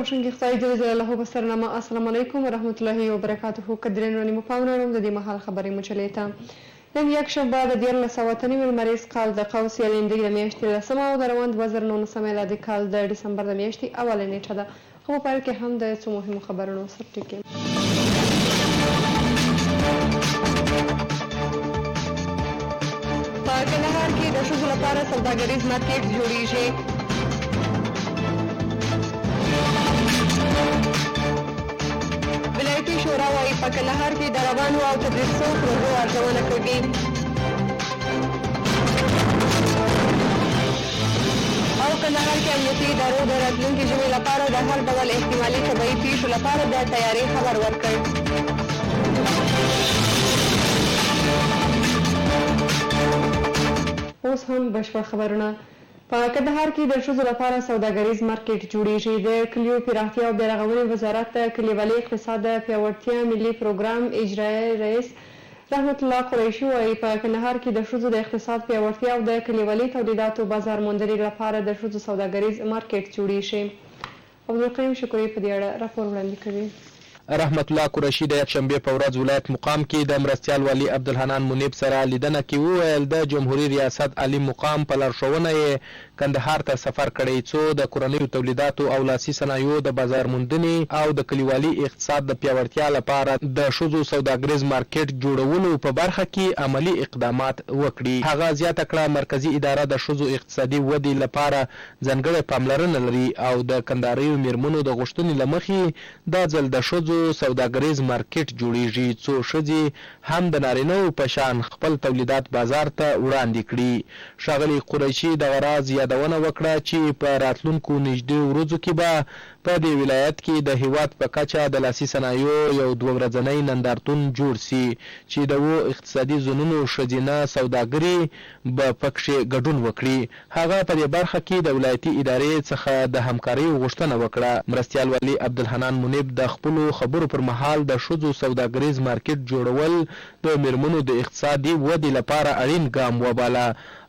بخښونکي خدای جل جلاله په سرنامه السلام علیکم ورحمة الله وبرکاته. قدرینو مو پام لرم د دې مهال خبرې مجلې ته. نن یکشنبه د 1998 لمریز کال د قوس یا لنډۍ د میاشتې 10 او د روان 2019 میلادي کال د ډسمبر د میاشتې اوله نیټه ده. خو په پیل کې هم د څو مهمو خبرونو سرټکي. په کندهار کې د ښځو لپاره سوداګریز مارکیټ جوړیږي. ولایتي شورا وايي په کندهار کې د روانو او تدریسو پروژو ارزونه کوي. او کندهار کې امنیتي ادارو د راتلونکي ژمي لپاره د هر ډول احتمالي طبیعي پیښو لپاره د تیاري خبر ورکړ. اوس هم بشپړ خبرونه. په کندهار کې د ښځو لپاره سوداګریز مارکیټ جوړیږي. د کلیو پراختیا او بیارغونې وزارت د کلیوالي اقتصاد د پیاوړتیا ملي پروګرام اجرایي رئیس رحمت الله قریشي وايي په کندهار کې د ښځو د اقتصاد پیاوړتیا او د کلیوالي تولیداتو بازار موندنې لپاره د ښځو سوداګریز مارکیټ جوړیږي. عبدالقیوم شکوري په دې اړه راپور وړاندې کوي. رحمت الله قریشي د یکشنبې په ورځ ولایت مقام کې د مرستیال والي عبدالحنان منیب سره لیدنه کې وویل د جمهوریت ریاست عالی مقام په لارښوونه یې کندهار ته سفر کړی څو د کورنیو تولیداتو او لاسي صنایعو د بازار موندنې او د کلیوالي اقتصاد د پیاوړتیا لپاره د ښځو سوداګریز مارکیټ جوړولو په برخه کې عملی اقدامات وکړي. هغه زیاته کړه مرکزی اداره د ښځو اقتصادي ودې لپاره ځانګړې پاملرنه لري او د کندهاریو میرمنو د غوښتنې له مخې دا ځل د ښځو سوداګریز مارکیټ جوړیږي څو ښځې هم د نارینه‌و په شان خپل تولیدات بازار ته وړاندې کړي. ښاغلي قریشي دغه راز یادونه وکړه چې په راتلونکو نږدې ورځو کې به په دې ولایت کې د هیواد په کچه د لاسي صنایعو یو 2 ورځنی نندارتون جوړ سي چې د اقتصادي زونونو ښځینه سوداګري به پکښې ګډون وکړي. هغه په دې برخه کې د ولایتي ادارې څخه د همکارۍ غوښتنه وکړه. مرستیال والي عبدالحنان منیب د خپلو خبرو پر مهال د ښځو سوداګریز مارکیټ جوړول د میرمنو د اقتصادي ودې لپاره اړین ګام وباله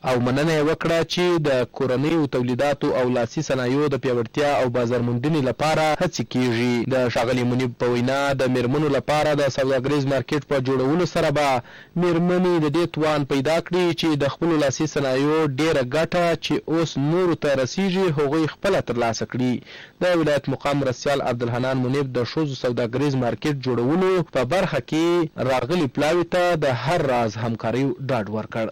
او مننه یې وکړه چې د کورنیو تولیداتو او لاسي صنایعو د پیاوړتیا او بازار موندنې لپاره هڅې کیږي. د ښاغلي منیب په وینا د میرمنو لپاره د سوداګریز مارکیټ په جوړولو سره به میرمنې د دې توان پیدا کړي چې د خپلو لاسي صنایعو ډیره ګټه چې اوس نورو ته رسیږي هغوی خپله ترلاسه کړي. د ولایت مقام مرستیال عبدالحنان منیب د ښځو سوداګریز مارکیټ جوړولو په برخه کې راغلي پلاوي ته د هر راز همکارۍ ډاډ ورکړ.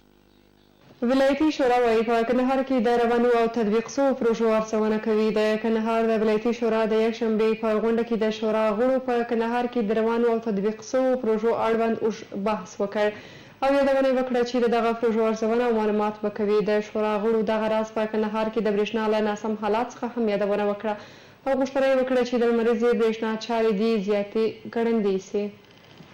ولایتي شورا وايي په کندهار کې د روانو او تطبیق شوو پروژو ارزونه کوي. د کندهار د ولایتي شورا د یکشنبې په غونډه کې د شورا غړو په کندهار کې د روانو او تطبیق شوو پروژو اړوند بحث وکړ او یادونه وکړه چې دغه پروژو ارزونه او معلومات به کوي. د شورا غړو دغه راز په کندهار کې د برېښنا له ناسم حالات څخه هم یادونه وکړه او غوښتنه یې وکړه چې د لمریزې برېښنا چارې دې زیاتې ګړندۍ سي.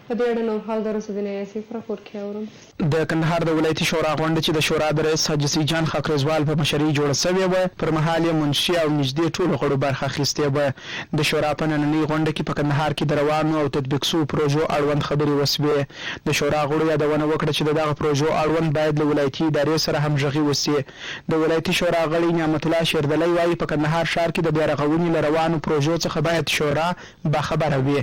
په دې اړه نور حال د رسوبینې یاسیف راپور کې اورم. د کندهار د ولایتي شورا غونډه چې د شورا د رئیس حاجي سیجان خاکریزوال په مشرۍ جوړه شوې وه پر مهال یې منشي او نږدې ټولو غړو برخه اخیستې وه. د شورا په نننۍ غونډه کې په کندهار کې د روانو او تطبیق شوو پروژو اړوند خبرې وسوې. د شورا غړو یادونه وکړه چې دغه پروژو اړوند باید له ولایتي ادارې سره همغږي وسي. د ولایتي شورا غړی نعمت الله شیردلی وایي په کندهار ښار کې د بیارغونې له روانو پروژو څخه باید شورا باخبره وي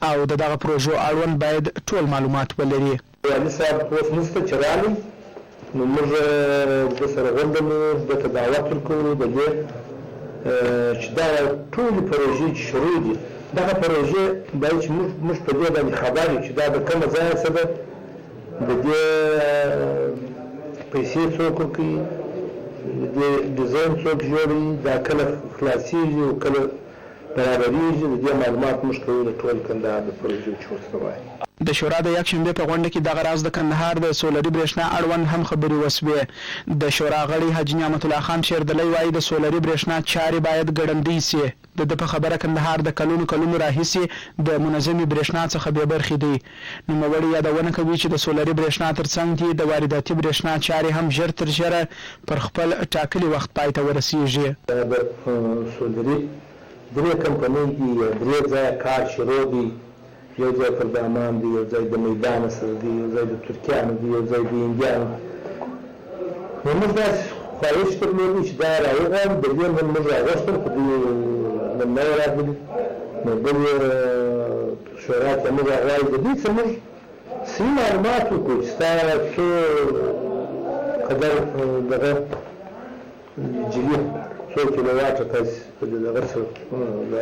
او دغه پروژو اړوند باید ټول معلومات ولري. والي صاحب اوس نشته چې راغلی نو موږ د سره غونډه مو دته دعوت ورکوو د دې چې دا ټولې پروژې چې شروع دي دغه پروژې باید چې موږ په دې باندې خبر یو چې دا د کومه ځایه څه ده د دې پیسې څوک ورکوي د دې ډیزاین څوک جوړوي دا کله خلاصېږي او کله برابرېږي د دې معلومات موږ کوو د ټول کندهار د پروژو چې ورسره وایي. د شورا د یکشنبې په غونډه کې دغه راز د کندهار د سولري برېښنا اړوند هم خبرې وسوې. د شورا غړی حاجي نعمت الله خان شیردلی وایي د سولري برېښنا چارې باید ګړندۍ سي. د ده په خبره کندهار د کلونو راهیسې د منظمې برېښنا څخه بې برخې دی. نوموړی یادونه کوي چې د سولري برېښنا ترڅنګ دې د وارداتي برېښنا چارې هم ژر تر ژره پر خپل ټاکلي وخت پای ته ورسیږي. د سولري 3 کمپنۍ دي 3 ځایه کار شروع دي. یو ځای پر دامان دی، یو ځای د میدان سره دی، یو ځای د ترکیانو دی، یو ځای د هندیانو. نو موږ داسې خواهش درلودی چې دا راوغواړو، د دې موږ راغوښتل خو دوی نه راغلي نو بل شورا ته موږ غواړو د دې څه موږ صحیح معلومات وکړو چې ستا څو قدر دغه بجلي څو کیلوواټه تاسې په دغه سره د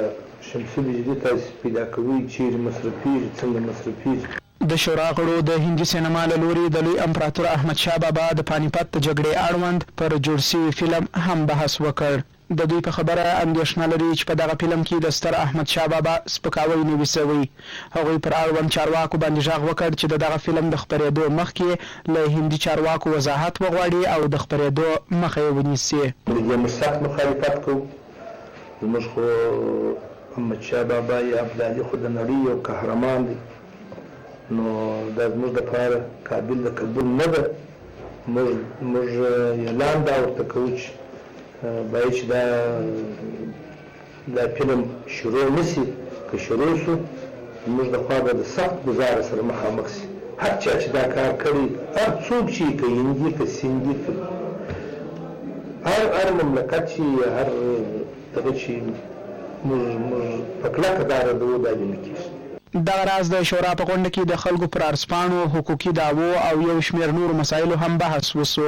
شمسي بجلي تاسې پیدا کوئ چیرې مصرفېږي څنګه مصرفېږي. د شورا غړو د هندي سینما له لوري د لوی امپراتور احمدشاه بابا د پانیپت د جګړې اړوند پر جوړ شوي فلم هم بحث وکړ. د دوی په خبره اندېښنه لري چې په دغه فلم کې د ستر احمدشاه بابا سپکاوی نه وي سوی. هغوی پر اړوند چارواکو باندې غږ وکړ چې د دغه فلم د خپرېدو مخکې له هندي چارواکو وضاحت وغواړي او د خپرېدو مخه یې ونیسي. موږ سخت مخالفت کوو. زموږ خو احمدشاه بابا یا ابدالي خو د نړۍ یو قهرمان دی، نو دا زموږ دپاره قابل د قبول نه ده. موږ اعلان دا ورته کوو چې باید چې دا فلم شروع نشي. که شروع شو زموږ د خوا به د سخت ګزاره سره مخامخ شي. هر چا چې دا کار کړی، هر څوک چې که هندي که سندي که هر مملکت چې هر دغه چې موږ په کلکه دا ردوو دا دې نه کېږي. دغه راز د شورا په غونډه کې د خلکو پر ارسپاڼو، حقوقي دعوو او یو شمېر نورو مسایلو هم بحث وسو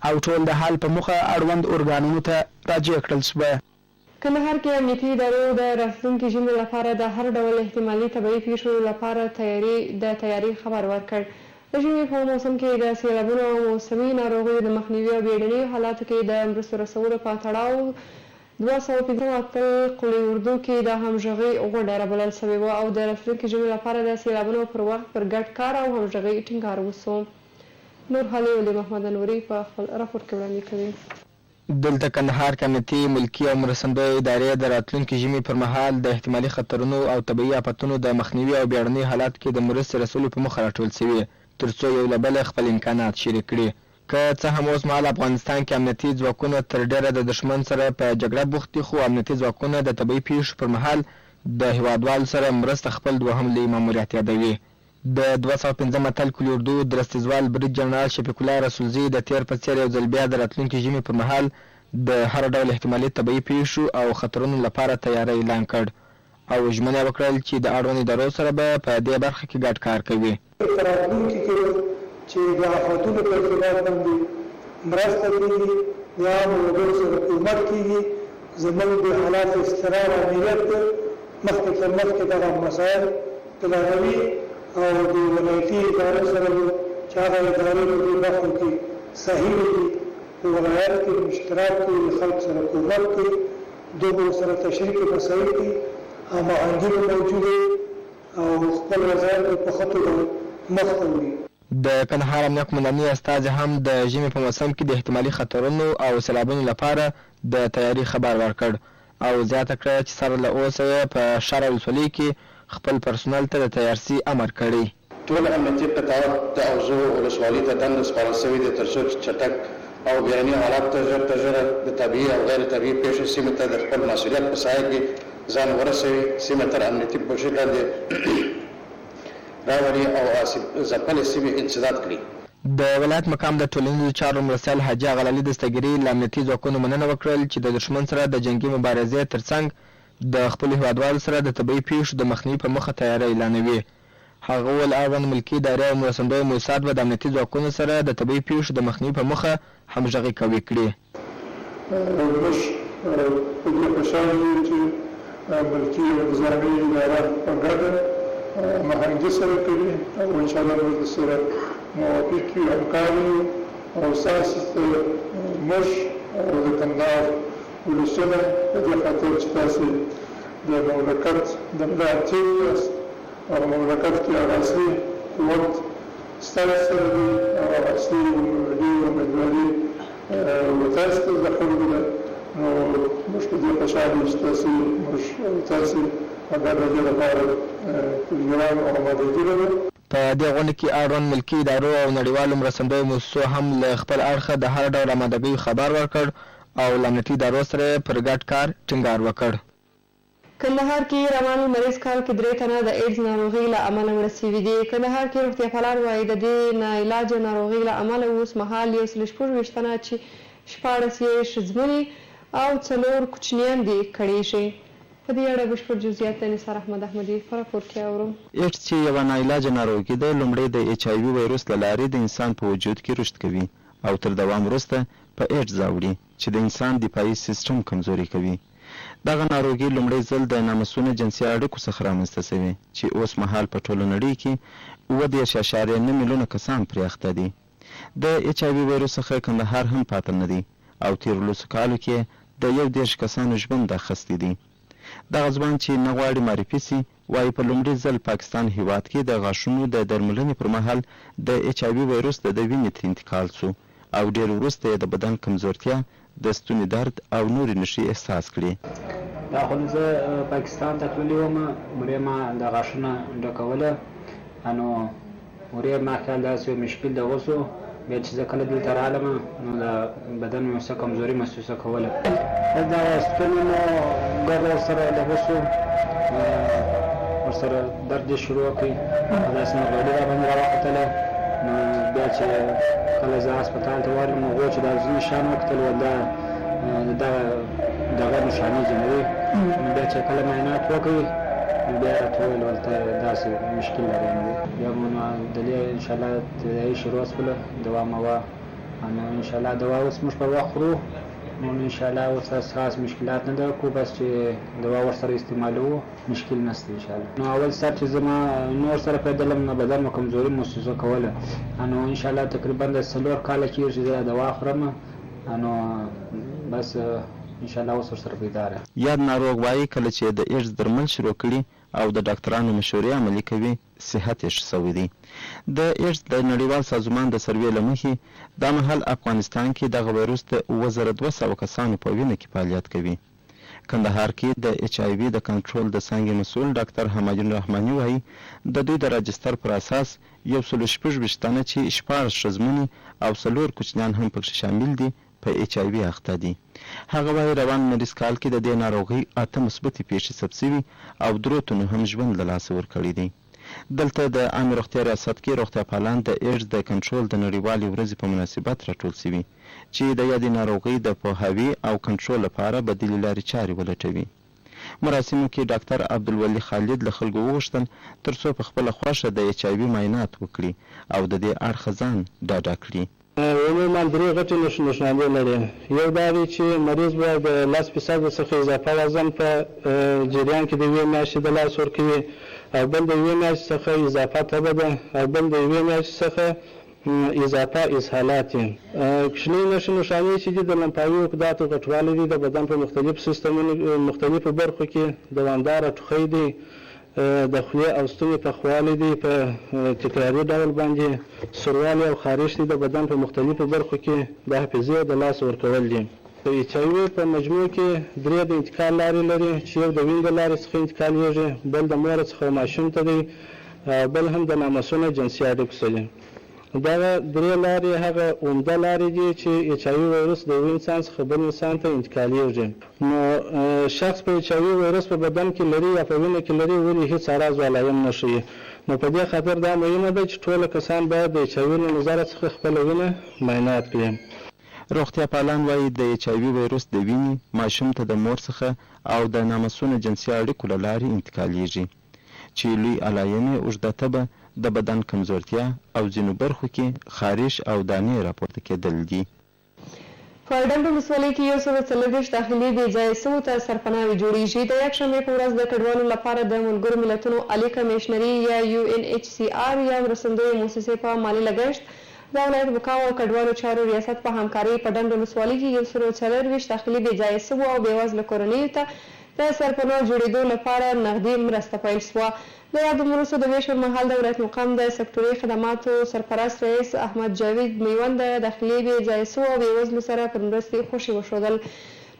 او ټول د حل په موخه اړوند ارګانونو ته راجع کړل شوه. کندهار کې امنیتي ادارو د راتلونکي ژمي لپاره د هر ډول احتمالي طبیعي پیښو لپاره تیاری خبر ورکړ. د ژمي په موسم کې د سیلابونو او موسمي ناروغیو د مخنیوي او بیړنیو حالاتو کې د مرستو رسولو په تړاو 215 قلي اردو کې د همغږۍ غونډه رابلل شوې وه او د راتلونکي ژمي لپاره د سیلابونو پر وخت پر ګډ کار او همغږۍ ټینګار وسو. نور حالې ولي محمد نوري په خپل راپور کې وړاندې کوي. دلته کندهار کې امنیتي، ملکي او مرستندویه ادارې د راتلونکي ژمي پر مهال د احتمالي خطرونو او طبیعي آفتونو د مخنیوي او بیړني حالاتو کې د مرستې رسولو په موخه راټول شوي ترڅو یو له بله خپل امکانات شریک کړي. که څه هم اوس مهال افغانستان کې امنیتي ځواکونه تر ډیره د دښمن سره په جګړه بوخت دي، خو امنیتي ځواکونه د طبیعي پیښو پر مهال د هیوادوالو سره مرسته خپل دوهم لوی ماموریت یادوي. د 215 متل کلي اردو درستیزوال برید جنرال شفیق الله رسولزي د تیر په څیر یو ځل بیا د راتلونکي ژمي پر مهال د هر ډول احتمالي طبیعي پیښو او خطرونو لپاره تیاری اعلان کړ او ژمنه وکړل چې د اړوند ادارو سره به په دې برخه کې ګډ کار کوي. چې د آفتونو پر خلاف باندې مرسته کېږي، د عامو وګړو سره کومک کېږي. زموږ د حالات استقرار او امنیت مخکې دغه مسایل پلانوي او د ولایتي ادارو سره چې هغه ادارې په دې برخو کې صحیح دي، په ولایت کې مشترک کوي، د خلکو سره کومک کوي، دوی سره تشریک مسایل دي، هماهنګي موجوده او خپل وضعیت په ښه توګه مخته وړي. د کندهار امنیه قومندانۍ استازي هم د ژمي په موسم کې د احتمالي خطرونو او سیلابونو لپاره د تیاری خبر ورکړ او زیاته کړه چې سره له اوسه یې په شهر ولسوالۍ کې خپل پرسونل ته د تیارسي امر کړی. ټول امنیتي قطعات د اوزو ولسوالۍ ته دنده سپارل شوې ده ترڅو چټک او بیړني حالات ته ژر د طبیعي او غیر طبیعي پیښو سیمې ته د خپل مسؤلیت په سایه کې ځان ورسوي، سیمه تر امنیتي پوښښ لاندې راوړي او ځپلې سیمې انسداد کړي. د ولایت مقام د ټولنیزو چارو مرستیال حاجي غلالي دستګیري له امنیتي ځواکونو مننه وکړل چې د دښمن سره د جنګي مبارزې ترڅنګ د خپلو هیوادوالو سره د طبیعي پیښو د مخنیوي په موخه تیاری اعلانوي. هغه وویل اړوند ملکي ادارې او مرستندویه موسسات به د امنیتي ځواکونو سره د طبیعي پیښو د مخنیوي په موخه همغږي قوي کړي. موږ په دې خوشحاله یو چې ملکي او نظامي ادارات په ګډه هماهنګي سره کوي او انشاءالله موږ سره موافق یو، همکار یو او ستاسو موږ او د کندهار ولسونه په دې خاطر چې تاسو د مملکت د ملاتړ یاست او مملکت کې هغه اصلي قوت ستاسو سره دی او اصلي ملي امیدواري تاسو ته د خلکو ده. نو موږ په دې خوشحاله یو چې تاسو هغه د دې لپاره پروګرام او آمادګي لرو. په دې غونډه کې اړوند ملکي ادارو او نړیوالو مرستندویه موسسو هم له خپل اړخه د هر ډول آمادګۍ خبر ورکړ او له امنیتي ادارو سره پر ګډ کار ټینګار وکړ. کندهار کې روان مریض کال کې 3 تنه د ایډز ناروغۍ له امله مړه شوي دي. کندهار کې روغتیاپالان وایي د دې ناعلاجه ناروغۍ له امله اوس مهال 126 تنه چې 14 یې ښځمنې او 4 کوچنیان دي کړېږي. په دې اړه بشپړ جزئیات د نثار احمد احمدي په راپور کې اورو. ایډز چې یوه ناعلاجه ناروغي ده لومړی د ایچ آی وي ویروس له لارې د انسان په وجود کې رشد کوي او تر دوام وروسته په ایډز اوړي چې د انسان دفاعي سیستم کمزوري کوي. دغه ناروغي لومړی ځل د نامسونه جنسي اړیکو څخه رامنځته شوې چې اوس مهال په ټوله نړۍ کې اووه میلیونه کسان پرې اخته دي. د ایچ آی وي ویروس څخه کندهار هم پاتې نه دی او تېرو لسو کالو کې د 11 کسانو ژوند اخیستی دی. دغه ځوان چې نه غواړي معرفي سي وایي په لومړي ځل پاکستان هیواد کې د غاښونو د درملنې پر مهال د ایچ آی وي ویروس د وینې ته انتقال شو او ډېر وروسته یې د بدن کمزورتیا د ستوني درد او نورې نښې احساس کړې. دا خو زه پاکستان ته تللی وم مرې ما د غاښونه ډکوله نو مرې ما خیال داسې یو مشکل دغه سو بیا چې زه کله دلته رالم نو د بدن مې څه کمزوري محسوسه کوله دا ستوني مو ګرد ورسره دغه سو ورسره درد یې شروع کړ داسې مرغلي راباندې راوختله نو بیا چې کله زه هسپتال ته ورغلم نو هغو چې دا ځینې شیان وکتل ول دغه نښانې جوړوي نو بیا چې کله معاینات وکړي بیا راته وویل ورته داسې مشکل لري بیا مو نو د دې انشاءالله تداوي شروع شوله دوا موا نو انشاءالله دوا اوس موږ په وخت خورو نو انشاءالله اوس خاص مشکلات نه ده خو بس چې دوا ورسره استعمالوو مشکل نشته انشاءالله. نو اول سر چې زما نور سره پیدلم نو بدن مو کمزوري محسوسه کوله نو انشاءالله تقریبا د 4 کاله کېږي چې زه دوا خورم نو بس انشاءالله اوس ورسره بیداره. یاد ناروغ وایي کله چې د ایډز درمل شروع کړي او د ډاکټرانو مشورې عملي کوي صحت یې ښه شوی دی. د ایډز د نړیوال سازمان د سروې له مخې دا مهال افغانستان کې دغه ویروس د 7200 کسانو په وینه کې فعالیت کوي. کندهار کې د ایچ آی وي د کنټرول د څانګې مسؤل ډاکټر حمایون رحماني وایي د دوی د راجستر پر اساس 126 تنه چې 14 ښځمنې او 4 کوچنیان هم پکې شامل دي په ایچ آی وي اخته دي. هغه وایي روان مریض کال کې د دې ناروغۍ 8 مثبتې پیښې ثبت شوي او 3 تنو هم ژوند له لاسه ورکړی دی. دلته د عامې روغتیا ریاست کې روغتیا پالان د ایډز د کنټرول د نړیوالې ورځې په مناسبت راټول شوي چې د یادې ناروغۍ د پوهاوي او کنټرول لپاره بدیلې لارې چارې ولټوي. مراسمو کې ډاکټر عبدالولي خالد له خلکو وغوښتل ترڅو په خپله خوښه د ایچ آی وي معاینات وکړي او د دې اړخه ځان ډاډه کړي. عموما 3 غټې نښانې لري. یو دا دی چې مریض به د 10% څخه اضافه وزن په جریان کې د یوې میاشتې د لاسه ورکوي او بل د یوې میاشتې څخه اضافه تبه ده او بل د یوې میاشتې څخه اضافه اسهالات دي. کوچنۍ نښانې چې دي د لمفاوي عقداتو غټوالی دي د بدن په مختلفو سیستمونو مختلفو برخو کې دوامداره ټوخی دی د خولې او ستوني پخوالی دی په تکراري ډول باندې سوروالی او خارش دی د بدن په مختلفو برخو کې د حافظې د لاس ورکول دي. ایچ آی وي په مجموع کې 3 د انتقال لارې لري چې یو د وینې د لارې څخه انتقالیږي بل د مور څخه ماشوم ته دی بل هم د نامسونه جنسي اړیکو څخه دی. دغه 3 لارې هغه عمده لارې دي چې ایچ آی وي ویروس د یو انسان څخه بل انسان ته انتقالیږي. نو شخص په ایچ آی وي ویروس په بدن کې لري یا په وینه کې لري ولې هیڅ اعراض علایم نه ښیي. نو په دې خاطر دا مهمه ده چې ټول کسان باید د ایچ آی وي له نظره څخه خپل وینه معاینات کړي. روغتیا پالان وایي د ایچ آی وي ویروس د وینې ماشوم ته د مور څخه او د نامسونه جنسي اړیکو له لارې انتقالیږي چې لوی علایم یې اوږده تبه د بدن کمزورتیا او ځینو برخو کې خارش او دانې راپورته کېدل دي. په ډنډ ولسوالۍ کې 140 داخلي بې ځایه سوو ته سرپناهي جوړیږي. د یکشنبې په ورځ د کډوالو لپاره د ملګرو ملتونو عالي کمیشنري یا UNHCR یا مرستندویه مؤسسې په مالي لګښت د ولایت بکاو او کډوالو چارو ریاست په همکارۍ په ډنډ ولسوالۍ کې 140 داخلي بې ځایه سوو او بېوزله کورنیو ته د سرپناه جوړېدو لپاره نغدي مرسته پیل شوه. د یادو مرستو د ویش پر مهال د ولایت مقام د سکټوري خدماتو سرپرست رئیس احمد جاوید میوند د داخلي بې ځایه سوو او بېوزلو سره پر مرستې خوښي وښودل.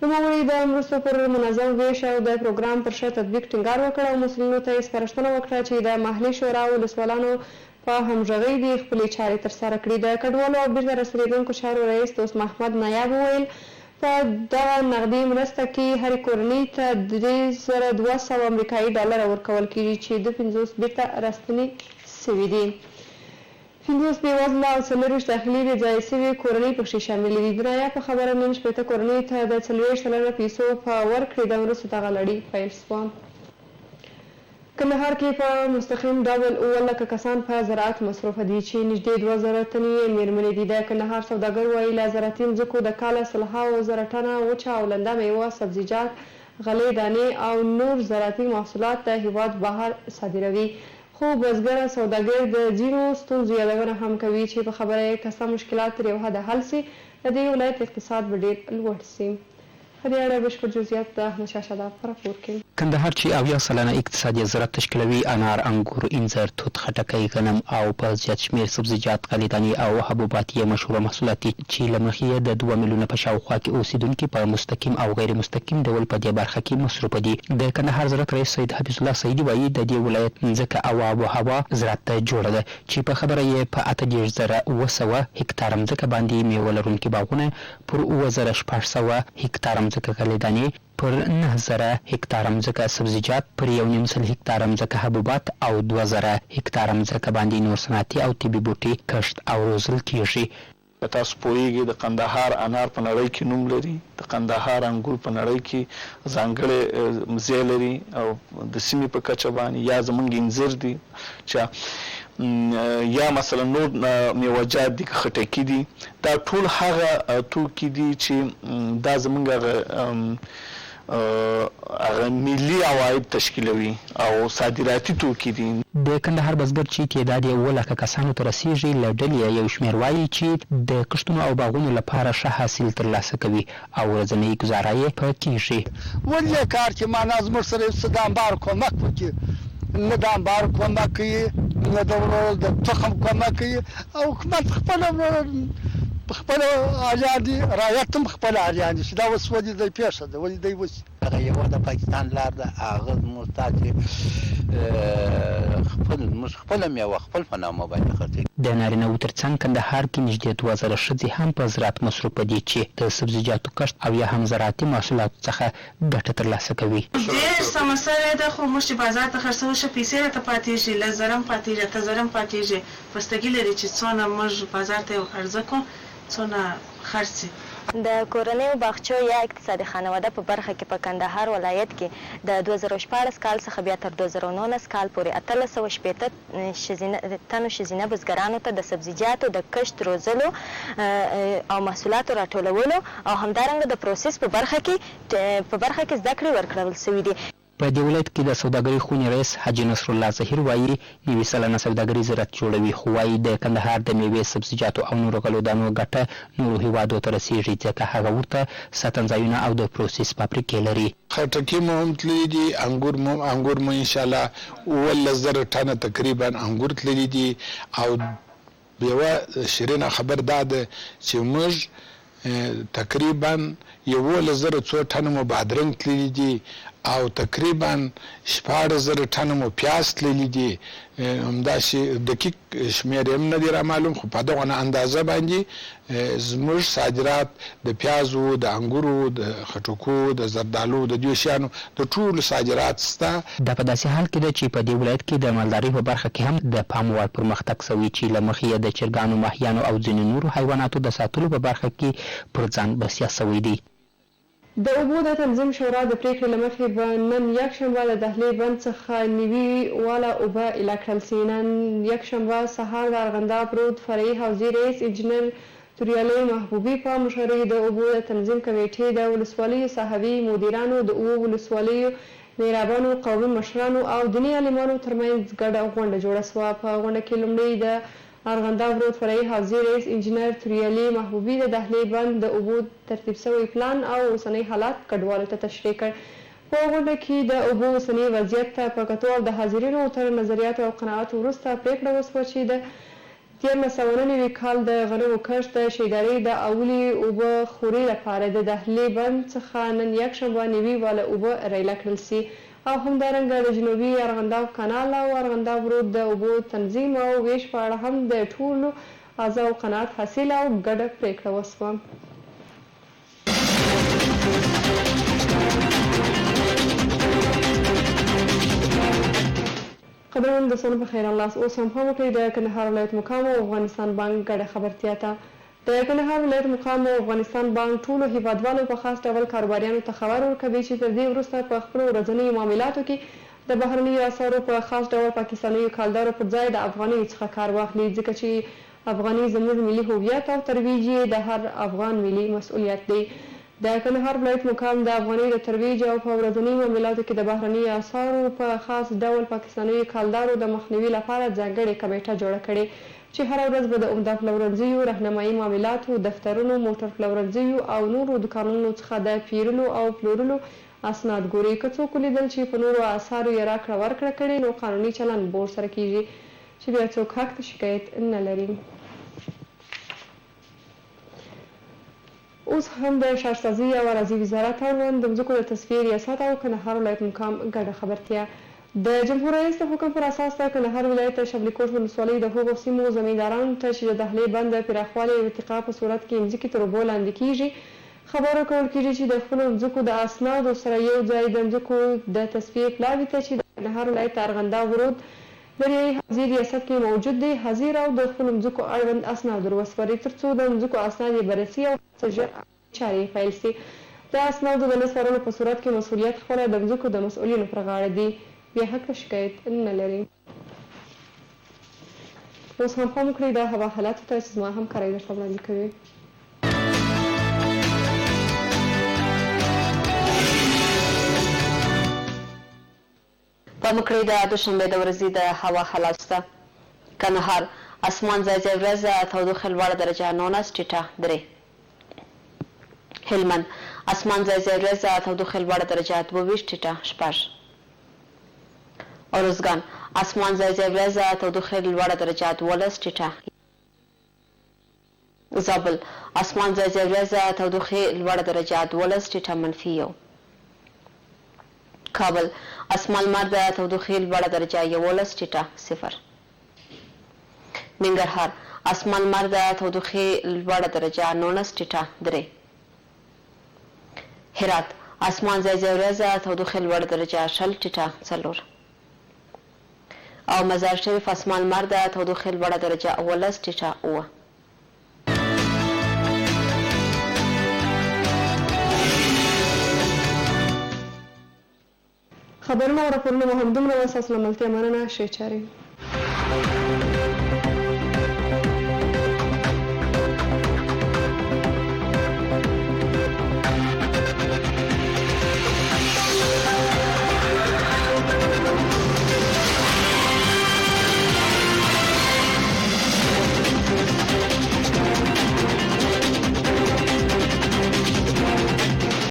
نوموړي د مرستو پر منظم ویش او د پروګرام پر ښه تطبیق ټینګار وکړ او مسؤلینو ته یې سپارښتنه وکړه چې د محلي شورا ولسوالانو په همغږۍ دې خپلې چارې ترسره کړي. د کډوالو او بیرته راستنېدونکو چارو رئیس دوست محمد نایاب وویل په دغه نغدي مرسته کې هرې کورنۍ ته 3200 امریکایي ډالره ورکول کېږي چې 50 بیرته راستنې سوي دي. 50 بېوزله او 40 داخلي بې ځایه سوي کورنۍ پکښې شاملې دي. د نایابه خبره نن شپېته کورنیو ته د 40 سلنه پیسو په ورکړې د مرستو دغه لړۍ پیل شوه. کندهار کې په مستقیم ډول 7 کسان په زراعت مصروفه دي چې نږدې 2000 تنې یې مېرمنې دي. د کندهار سوداګر وایي له زراعتي مځکو د کاله 100,000 ټنه وچه او لنده میوه، سبزیجات، غلې دانې او نور زراعتي محصولات د هیواد بهر صادروي. خو بزګر سوداګر د ځینو ستونزو یادونه هم کوي چې په خبره یې که څه مشکلات تر یو حده حل سي د دې ولایت اقتصاد به ډېر لوړ سي. په دې اړه بشپړ جزئیات د احمدشاه شاداب په راپور کې. کندهار چې 70 سلنه اقتصادي زراعت تشکیلوي، انار، انګور، انځر، توت، خټکی، غنم او په زیات شمېر سبزیجات، غلې دانې او حبوبات یې مشهوره محصولات دي چې له مخې یې د 2 میلیونه په شاوخوا کې اوسېدونکي په مستقیم او غیر مستقیم ډول په دې برخه کې مصروفه دي. د کندهار زراعت رئیس سید حفیظ الله سیدي وایي د دې ولایت ځمکه او آب و هوا زراعت ته جوړه ده چې په خبره یې په 38,200 هکتاره ځمکه باندې میوه لرونکي باغونه، پر 7,600 هکتاره ځمکه غلې دانې، پر 9,000 هکتاره ځمکه سبزیجات، پر 1.5 هکتاره ځمکه حبوبات او 2,000 هکتاره ځمکه باندې نور صنعتي او طبي بوټي کښت او روزل کیږي. تاسو پوهیږئ د کندهار انار په نړۍ کې نوم لري، د کندهار انګور په نړۍ کې ځانګړی ځای لري او د سیمې په کچه باندې یا زمونږ انځر دي چې یا مثلا نور میوه‌جات دي، خټکي دي، دا ټول هغه توکي دي چې دا زمونږ هغه ملي عواید تشکیلوي او صادراتي توکي دي. د کندهار بزګر چې تعداد یې 7 کسانو ته رسیږي، له ډلې یو شمېر وایي چې د کښتونو او باغونو لپاره ښه حاصل ترلاسه کوي او ورځنۍ ګزاره یې په کیږي. ولې کار چې معنا زموږ سره څه د انبار کومک وکړي، نه د انبار کومک کوي، نه د تخم کومک کوي او حکومت خپل اجازه دي، رعایت هم خپل اجازه دي چې دا اوس ولې دی پیښه ده، ولې دی اوس هغه یو د پاکستان لار ده، هغه مستاج خپل میوه خپل په نامه باندې خرڅوي. د نارینه‌وو ترڅنګ کندهار کې نږدې 2000 ښځې هم په زراعت مصروفه دي چې د سبزیجاتو کښت او یا هم زراعتي محصولاتو څخه ګټه ترلاسه کوي. ډېر سمسره ده، خو موږ چې بازار ته خرڅوو ښه پیسې راته پاتېږي، لږ زرم پاتېږي، اته زرم پاتېږي. بستګي لري چې څونه موږ بازار ته یو عرضه کوو، څونه خرڅي. د کورنیو باغچو یا اقتصادي خانواده په برخه کې په کندهار ولایت کې د 2014 کال څخه بیا تر 2019 کال پورې 1360 تنو ښځینه بزګرانو ته د سبزیجاتو د کښت، روزلو او محصولاتو راټولولو او همدارنګه د پروسس په برخه کې زده کړې ورکړل شوي دي. په دې ولایت کې د سوداګرۍ خونې رئیس حاجي نصر الله ظهیر وایي 90 سلنه سوداګري زراعت جوړوي، خو وایي د کندهار د میوې، سبزیجاتو او نورو غلو دانو ګټه نورو هیوادو ته رسیږي ځکه هغه ورته ساتنځایونه او د پروسس فابریکې لري. خټکي مو هم تللي دي، انګور مو انشاءالله 17,000 ټنه تقریبا انګور تللي دي. او یوه شیرینه خبر دا ده چې موږ تقریبا 11,000 ټنه مو بادرنګ تللي دي او تقریبا 14,000 ټنه مو پیاز تللي دي. همداسې دقیق شمېر هم نه دی را معلوم، خو په دغه اندازه باندې زموږ صادرات د پیازو، د انګورو، د خټکو، د زردالو، د دې شیانو د ټولو صادرات شته. دا په داسې حال کې ده چې په دې ولایت کې د مالدارۍ په برخه کې هم د پام وړ پرمختګ شوی چې له مخې یې د چرګانو، ماهیانو او ځینو نورو حیواناتو د ساتلو په برخه کې پر ځان بسیا شوی دی. د اوبو د تنظیم شورا د پریکړې له مخې به نن یکشنبه د دهلې بند څخه نوي واله اوبه ایله کړل سي. نن یکشنبه سهار د ارغنداب رود فرعي حوزې رئیس انجینر توریالي محبوبي په مشرۍ د اوبو د تنظیم کمیټې د ولسوالیو صاحبي مدیرانو، د اوو ولسوالیو میرابانو، قومي مشرانو او دیني عالمانو ترمنځ ګډه غونډه جوړه شوه. په غونډه کې لومړی د ارغنداب رود فرعي حوزې رئیس انجینر توریالي محبوبي د دهلې بند د اوبو ترتیب شوی پلان او اوسنی حالات کډوالو ته تشریح کړ. په غونډه کې د اوبو اوسنی وضعیت ته په کتو او د حاضرینو تر نظریاتو او قناعاتو وروسته پریکړه وشوه چې د 1999 کال د غنمو کښت د شیدارۍ د اولي اوبه خوري لپاره د دهلې بند څخه نن یکشنبه نوي واله اوبه ریله کړل سي او همدارنګه د جنوبي ارغنداب کانال او ارغنداب رود د اوبو تنظیم او ویش په اړه هم د ټولو اعضاو قناعت حاصل او ګډه پریکړه وشوه. خبرونه د سونه په خیر الله اوس هم پام وکړئ د کندهار ولایت مقام او افغانستان بانک ګډه خبرتیا ته. د کندهار ولایت مقام او افغانستان بانک ټولو هیوادوالو په خاص ډول کاروباریانو ته خبر ورکوي چې تر دې وروسته په خپلو ورځنیو معاملاتو کې د بهرنیو اسعارو په خاص ډول پاکستانیو کالدارو پر ځای د افغانیو څخه کار واخلي، ځکه چې افغاني زموږ ملي هویت او ترویج یې د هر افغان ملي مسؤلیت دی. د کندهار ولایت مقام د افغاني د ترویج او په ورځنیو معاملاتو کې د بهرنیو اسعارو په خاص ډول پاکستانیو کالدارو د مخنیوي لپاره ځانګړې کمیټه جوړه کړې چې هره ورځ به د عمده پلورنځیو، رهنمایي معاملاتو، دفترونو، موټر پلورنځیو او نورو دوکانونو څخه د پیرلو او پلورلو اسناد ګوري. که څوک ولیدل چې په نورو اسعارو یې راکړه ورکړه کړې نو قانوني چلند به ورسره کیږي چې بیا څوک حق ته شکایت نه لري. اوس هم د شهرسازي او اراضي وزارت اړوند د ځمکو د تصفیې ریاست او کندهار ولایت مقام ګډه خبرتیا. د جمهور رئیس د حکم پر اساس د کندهار ولایت د شبلی کوټ ولسوالۍ د هغو سیمو زمیندارانو ته چې د دهلې بند د پراخوالي او ارتقا په صورت کې مځکې تر اوبو لاندې کیږي خبر ورکول کیږي چې د خپلو مځکو د اسنادو سره یو ځای د مځکو د تصفیې پلاوي ته چې د کندهار ولایت ارغنده ورود دریایي حوزې ریاست کې موجود دی حاضر او د خپلو مځکو اړوند اسناد ور وسپاري ترڅو د مځکو اسناد یې بررسي او ژر چارې پیل سي. د اسنادو د نه سپارلو په صورت کې مسؤلیت خپله د مځکو د مسؤلینو پر غاړه دی، بیا حق ته شکایت نه لري. اوس هم پام وکړئ د هوا حالاتو ته چې زما همکاری درته وړاندې کوي. پام وکړئ د دوشنبې د ورځې د هوا حالاتو ته. کندهار اسمان ځای ځای ورځ تودوخه لوړه درجه 19 ټیټه 3. هلمند اسمان ځای ځای ورځ تودوخه لوړه درجه 22 ټیټه 6. ارزګان اسمان ځای ځای ورځ تودوخه لوړه درجه 12 ټیټه. زابل اسمان ځای ځای ورځ تودوخه لوړه درجه 12 ټیټه -1. کابل اسمان لمر د تودوخې لوړه درجه 11 ټیټه 0. ننګرهار اسمان لمر د تودوخې لوړه درجه 19 ټیټه 3. هرات اسمان ځای ځای ورځ تودوخې لوړه درجه 20 ټیټه 4. او مزار شریف اسمان لمر د تودوخې لوړه درجه 11 ټیټه 7. خبرونه او راپورونه مو همدومره وه. ستاسو له ملتیا مننه. ښې چارې.